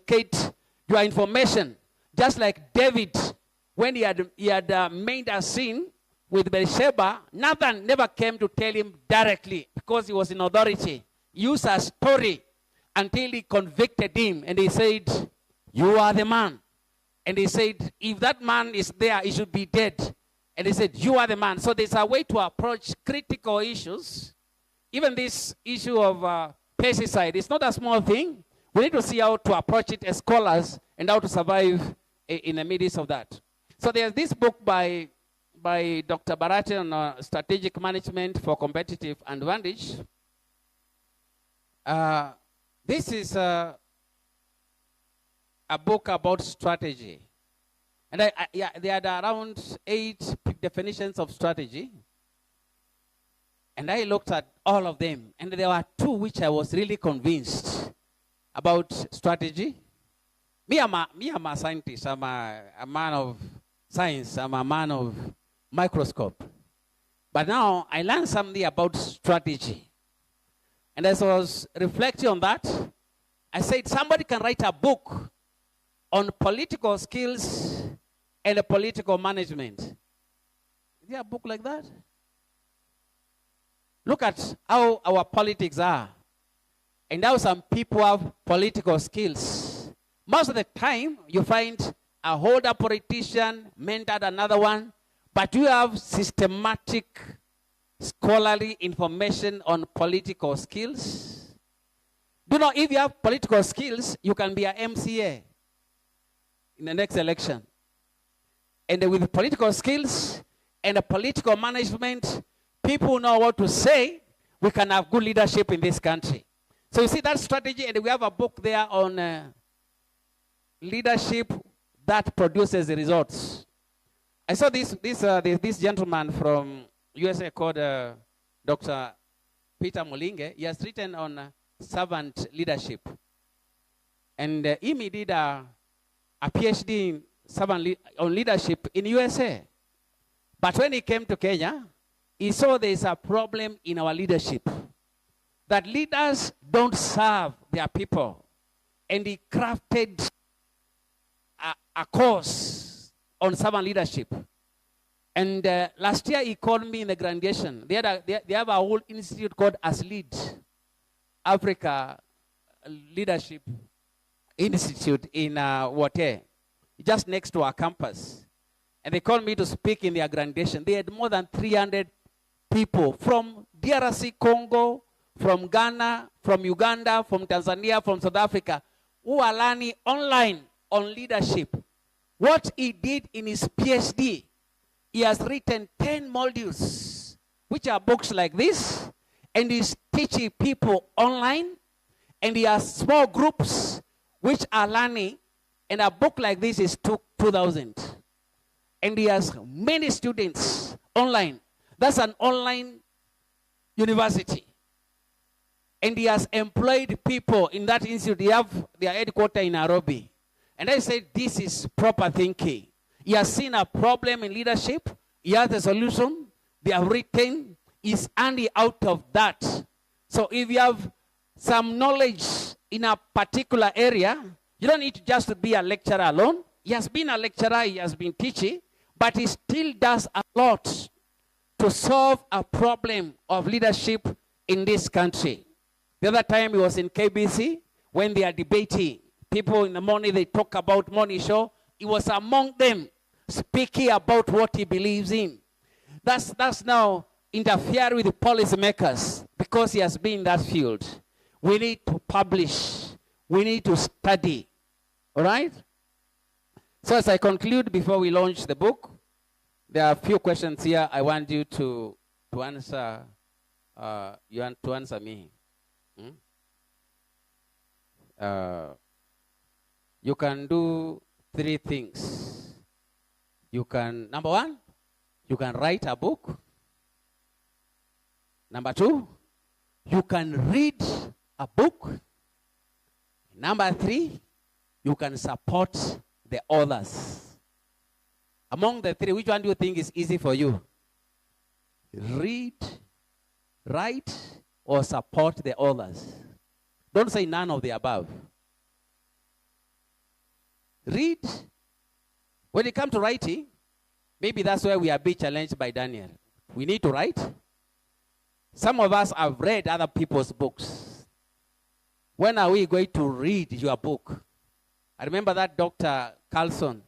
communicate your information. Just like David, when he had made a sin with Bathsheba, Nathan never came to tell him directly because he was in authority. He used a story until he convicted him, and he said, "You are the man." And he said, "If that man is there, he should be dead." And he said, "You are the man." So there's a way to approach critical issues. Even this issue of pesticide, it's not a small thing. We need to see how to approach it as scholars and how to survive in the midst of that. So there's this book by Dr. Barante on strategic management for competitive advantage. This is a book about strategy. And there are around 8 definitions of strategy. And I looked at all of them. And there were 2 which I was really convinced about strategy. Me, I'm a scientist. I'm a man of science. I'm a man of microscope. But now I learned something about strategy. And as I was reflecting on that, I said somebody can write a book on political skills and political management. Is there a book like that? Look at how our politics are and how some people have political skills. Most of the time, you find a older politician mentored another one, but you have systematic scholarly information on political skills. Do you know, if you have political skills, you can be an MCA in the next election. And with political skills and political management, people know what to say, we can have good leadership in this country. So you see that strategy, and we have a book there on leadership that produces the results. I saw this gentleman from USA called Dr. Peter Molinge. He has written on servant leadership. And he did a PhD in on leadership in USA. But when he came to Kenya, he saw there is a problem in our leadership. That leaders don't serve their people. And he crafted a course on servant leadership. And last year he called me in the graduation. They have a whole institute called ASLEAD, Africa Leadership Institute in Wote, just next to our campus. And they called me to speak in their graduation. They had more than 300 people from DRC Congo, from Ghana, from Uganda, from Tanzania, from South Africa, who are learning online on leadership. What he did in his PhD, he has written 10 modules, which are books like this, and he's teaching people online, and he has small groups which are learning, and a book like this is 2,000. And he has many students online. That's an online university. And he has employed people in that institute. They have their headquarters in Nairobi. And I said, this is proper thinking. He has seen a problem in leadership. He has a solution. They have written. He's only out of that. So if you have some knowledge in a particular area, you don't need to just be a lecturer alone. He has been a lecturer. He has been teaching. But he still does a lot to solve a problem of leadership in this country. The other time he was in KBC when they are debating. People in the morning, they talk about morning show. He was among them speaking about what he believes in. That's now interfering with the policymakers because he has been in that field. We need to publish. We need to study. All right? So as I conclude before we launch the book, there are a few questions here I want you to answer. You want to answer me. You can do 3 things. You can, number 1, you can write a book. Number 2, you can read a book. Number 3, you can support the authors. Among the 3, which one do you think is easy for you? Read, write, or support the authors? Don't say none of the above. Read. When it comes to writing, maybe that's where we are being challenged by Daniel. We need to write. Some of us have read other people's books. When are we going to read your book? I remember that Dr. Carlson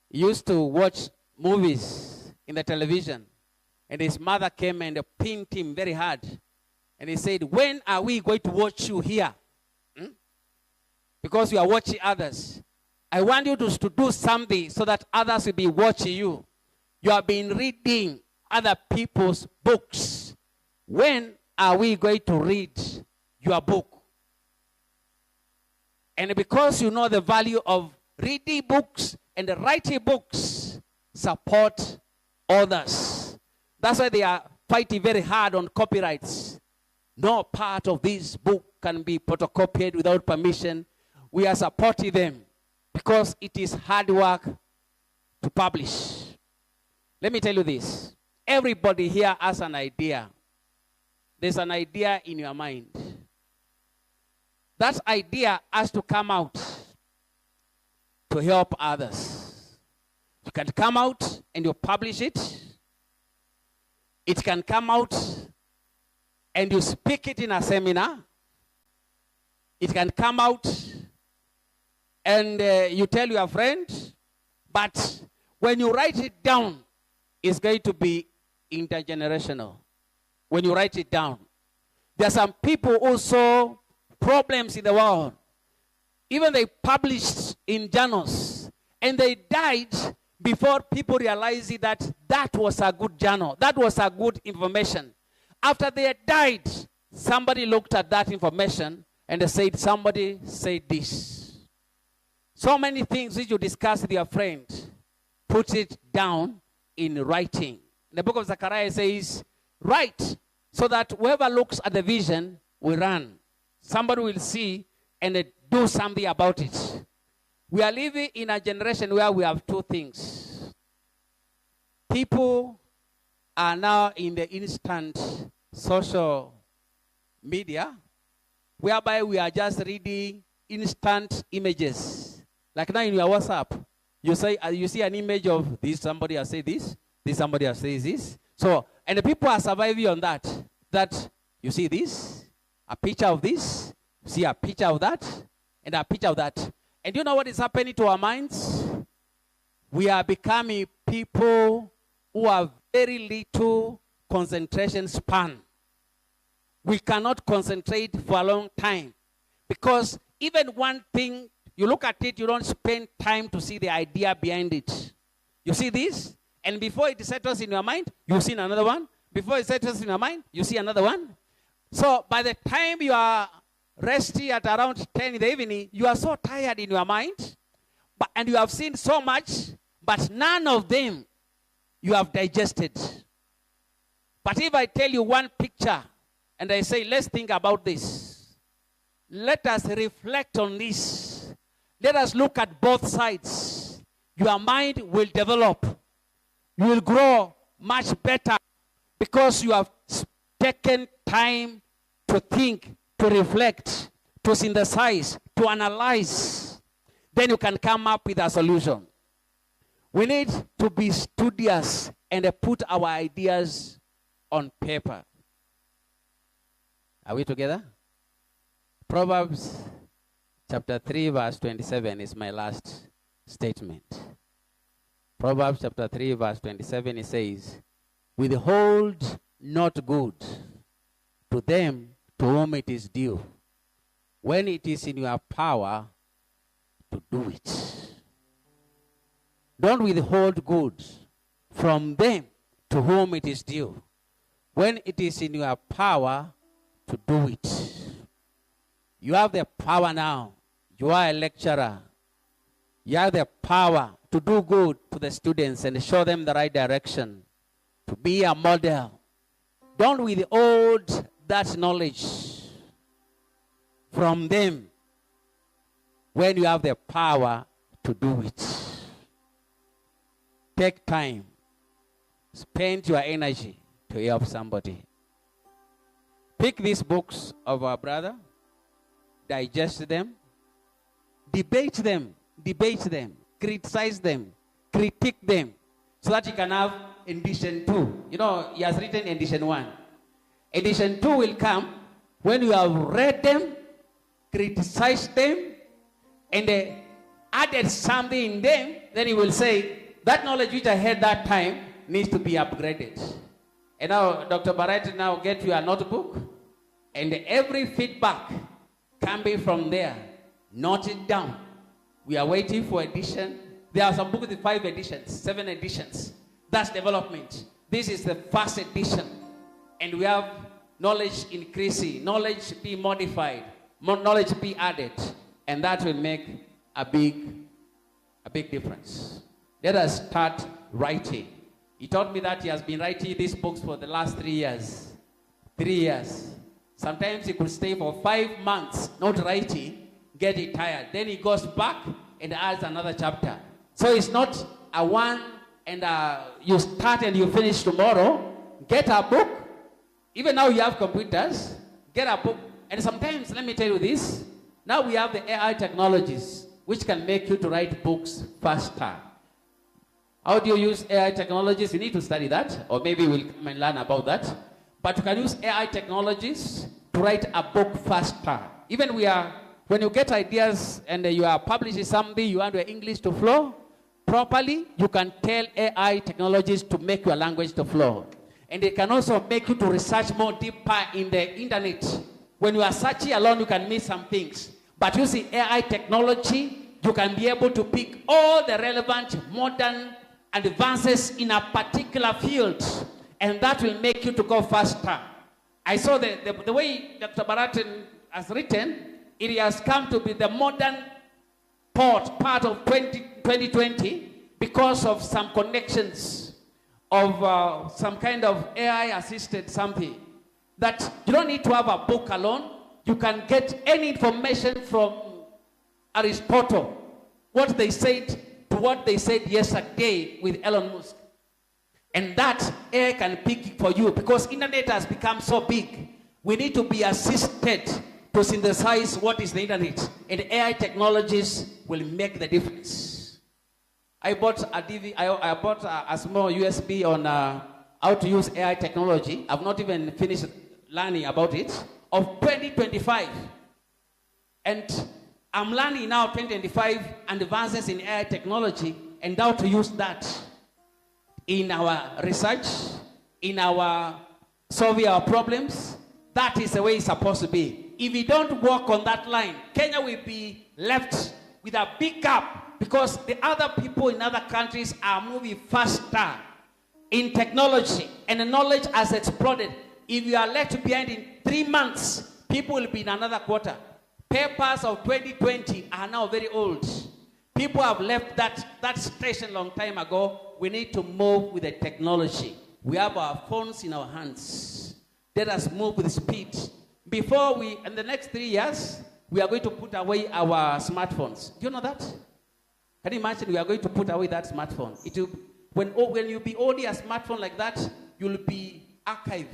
used to watch movies in the television, and his mother came and pinned him very hard. And he said, when are we going to watch you here? Because you are watching others. I want you to do something so that others will be watching you. You have been reading other people's books. When are we going to read your book? And because you know the value of reading books and writing books, support others. That's why they are fighting very hard on copyrights. No part of this book can be photocopied without permission. We are supporting them because it is hard work to publish. Let me tell you this. Everybody here has an idea. There's an idea in your mind. That idea has to come out to help others. You can come out and you publish it. It can come out and you speak it in a seminar. It can come out and you tell your friend. But when you write it down, it's going to be intergenerational. When you write it down. There are some people who saw problems in the world. Even they published in journals. And they died before people realized that that was a good journal. That was a good information. After they had died, somebody looked at that information and they said, somebody said this. So many things which you discuss with your friend, put it down in writing. The book of Zechariah says, write so that whoever looks at the vision will run. Somebody will see and do something about it. We are living in a generation where we have two things. People are now in the instant social media, whereby we are just reading instant images. Like now in your WhatsApp, you see an image of this, somebody has said this somebody has said this. So, and the people are surviving on that. That you see this, a picture of this, you see a picture of that, and a picture of that. And you know what is happening to our minds? We are becoming people who have very little concentration span. We cannot concentrate for a long time. Because even one thing, you look at it, you don't spend time to see the idea behind it. You see this? And before it settles in your mind, you see another one. Before it settles in your mind, you see another one. So by the time you are resting at around 10 in the evening, you are so tired in your mind, and you have seen so much, but none of them you have digested. But if I tell you one picture, and I say, let's think about this. Let us reflect on this. Let us look at both sides. Your mind will develop. You will grow much better because you have taken time to think, to reflect, to synthesize, to analyze. Then you can come up with a solution. We need to be studious and put our ideas on paper. Are we together? Proverbs chapter 3 verse 27 is my last statement. Proverbs chapter 3 verse 27, it says, withhold not good to them to whom it is due, when it is in your power to do it. Don't withhold good from them to whom it is due, when it is in your power to do it. You have the power now. You are a lecturer. You have the power to do good to the students and show them the right direction, to be a model. Don't withhold that knowledge from them when you have the power to do it. Take time. Spend your energy to help somebody. Pick these books of our brother. Digest them. debate them, criticize them, critique them, so that you can have edition 2. You know, he has written edition 1. Edition 2 will come when you have read them, criticized them, and added something in them. Then he will say, that knowledge which I had that time needs to be upgraded. And now, Dr. Barante, now get you a notebook, and every feedback can be from there. Note it down. We are waiting for edition. There are some books with 5 editions, 7 editions. That's development. This is the first edition. And we have knowledge increasing, knowledge be modified, more knowledge be added. And that will make a big difference. Let us start writing. He told me that he has been writing these books for the last 3 years. 3 years. Sometimes he could stay for 5 months not writing, get it tired. Then he goes back and adds another chapter. So it's not a one and you start and you finish tomorrow. Get a book. Even now you have computers. Get a book. And sometimes, let me tell you this, now we have the AI technologies which can make you to write books faster. How do you use AI technologies? You need to study that, or maybe we'll learn about that. But you can use AI technologies to write a book faster. Even when you get ideas and you are publishing something, you want your English to flow properly, you can tell AI technologies to make your language to flow. And it can also make you to research more deeper in the internet. When you are searching alone, you can miss some things. But using AI technology, you can be able to pick all the relevant modern advances in a particular field. And that will make you to go faster. I saw the way Dr. Barante has written, it has come to be the modern part of 2020 because of some connections of some kind of AI-assisted something. That you don't need to have a book alone. You can get any information from Aristotle, what they said to what they said yesterday with Elon Musk. And that AI can pick for you because internet has become so big. We need to be assisted to synthesize what is the internet. And AI technologies will make the difference. I bought a small USB on how to use AI technology. I've not even finished learning about it. Of 2025. And I'm learning now 2025 and advances in AI technology and how to use that in our research, in our solving our problems. That is the way it's supposed to be. If we don't work on that line, Kenya will be left with a big gap because the other people in other countries are moving faster in technology and the knowledge has exploded. If you are left behind in 3 months, people will be in another quarter. Papers of 2020 are now very old. People have left that station a long time ago. We need to move with the technology. We have our phones in our hands. Let us move with speed. In the next 3 years, we are going to put away our smartphones. Do you know that? Can you imagine we are going to put away that smartphone? When you be holding a smartphone like that, you'll be archived.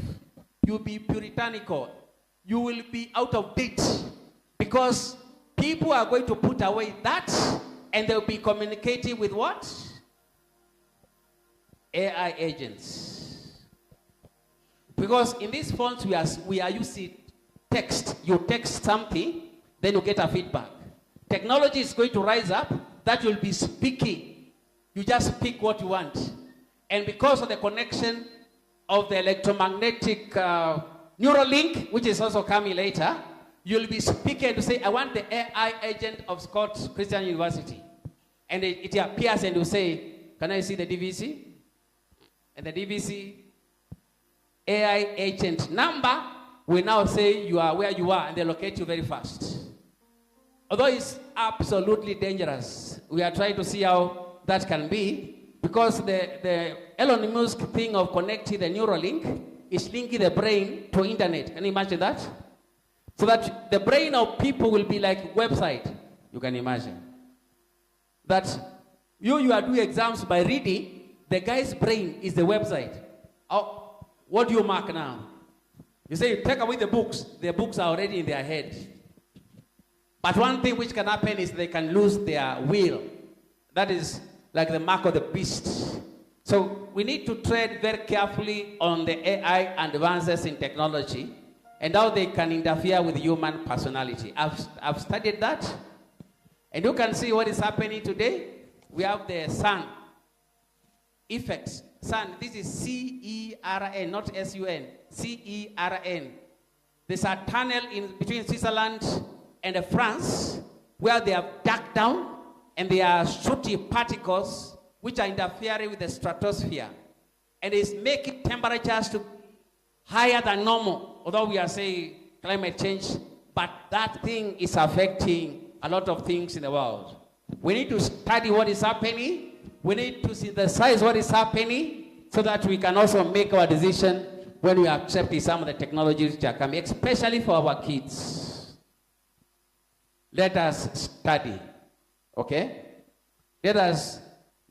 You'll be puritanical. You will be out of date. Because people are going to put away that and they'll be communicating with what? AI agents. Because in these phones we are using text. You text something, then you get a feedback. Technology is going to rise up, that will be speaking. You just speak what you want. And because of the connection of the electromagnetic neural link, which is also coming later, you'll be speaking to say, I want the AI agent of Scott Christian University. And it appears and you say, can I see the DVC? And the DVC AI agent number will now say you are where you are and they locate you very fast. Although it's absolutely dangerous, we are trying to see how that can be because the Elon Musk thing of connecting the neural link is linking the brain to internet. Can you imagine that? So that the brain of people will be like website. You can imagine. That you are doing exams by reading, the guy's brain is the website. Oh, what do you mark now? You say, take away the books are already in their head. But one thing which can happen is they can lose their will. That is like the mark of the beast. So we need to tread very carefully on the AI advances in technology and how they can interfere with human personality. I've studied that. And you can see what is happening today. We have the sun effects. Sun, this is C-E-R-N, not S-U-N. C-E-R-N. There's a tunnel in between Switzerland and France where they have dug down and they are shooting particles which are interfering with the stratosphere. And it's making temperatures to higher than normal, although we are saying climate change, but that thing is affecting a lot of things in the world. We need to study what is happening. We need to synthesize what is happening so that we can also make our decision when we accept some of the technologies which are coming, especially for our kids. Let us study, okay? Let us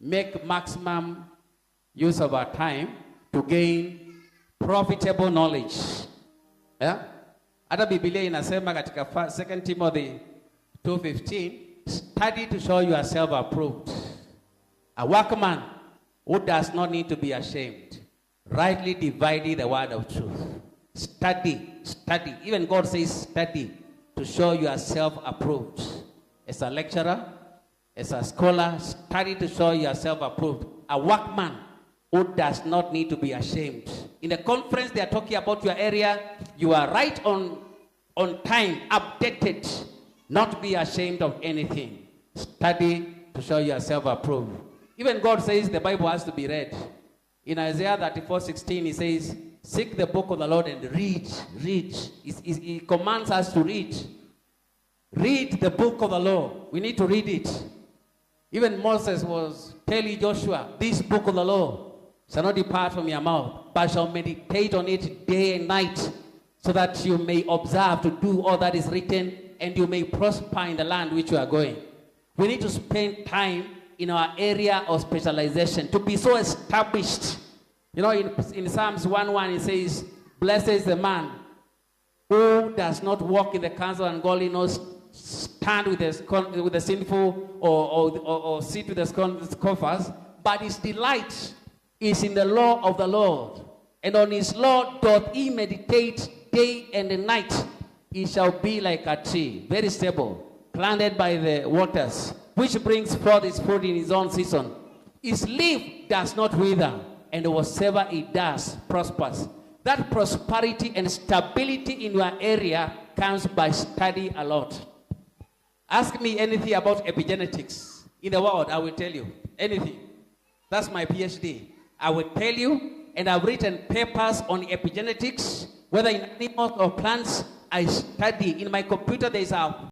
make maximum use of our time to gain profitable knowledge. Yeah? Hata Biblia inasema katika 2 Timothy 2:15, study to show yourself approved. A workman who does not need to be ashamed, rightly dividing the word of truth. Study, study. Even God says study to show yourself approved. As a lecturer, as a scholar, study to show yourself approved. A workman who does not need to be ashamed. In the conference, they are talking about your area. You are right on time, updated, not be ashamed of anything. Study to show yourself approved. Even God says the Bible has to be read. In Isaiah 34:16, he says, seek the book of the Lord and read. He commands us to read. Read the book of the law. We need to read it. Even Moses was telling Joshua, this book of the law shall not depart from your mouth, but shall meditate on it day and night, so that you may observe to do all that is written, and you may prosper in the land which you are going. We need to spend time in our area of specialization to be so established. You know, in Psalms 1:1, it says, blessed is the man who does not walk in the counsel of ungodliness, stand with the sinful, or sit with the scoffers, but his delight is in the law of the Lord, and on his law doth he meditate day and night. He shall be like a tree, very stable, planted by the waters, which brings forth his fruit in his own season. His leaf does not wither, and whatsoever he does prospers. That prosperity and stability in your area comes by study a lot. Ask me anything about epigenetics in the world, I will tell you. Anything. That's my PhD. I will tell you, and I've written papers on epigenetics, whether in animals or plants. I study. In my computer, there is a